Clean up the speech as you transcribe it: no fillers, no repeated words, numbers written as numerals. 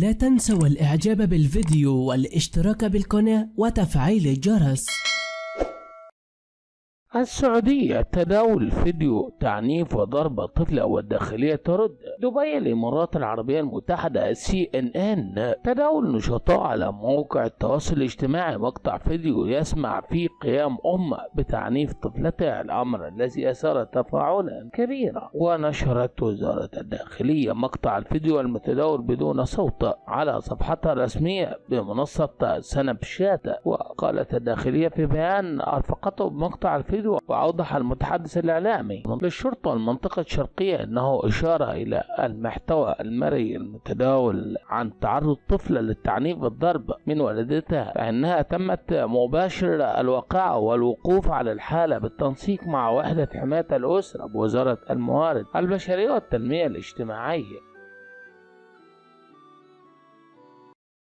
لا تنسوا الإعجاب بالفيديو والاشتراك بالقناة وتفعيل الجرس. السعودية تداول فيديو تعنيف وضرب طفلة والداخلية ترد. دبي الإمارات العربية المتحدة CNN تداول نشطاء على موقع التواصل الاجتماعي مقطع فيديو يسمع فيه قيام بتعنيف طفلتها، الأمر الذي أثار تفاعلا كبيرا. ونشرت وزارة الداخلية مقطع الفيديو المتداول بدون صوت على صفحتها الرسمية بمنصة سناب شات. وقالت الداخلية في بيان أرفقته بمقطع الفيديو، وأوضح المتحدث الإعلامي للشرطة المنطقة الشرقية أنه إشارة إلى المحتوى المرئي المتداول عن تعرض طفلة للتعنيف بالضرب من والدتها، فإنها تمت مباشر الواقعة والوقوف على الحالة بالتنسيق مع وحدة حماية الأسرة بوزارة الموارد البشرية والتنمية الاجتماعية.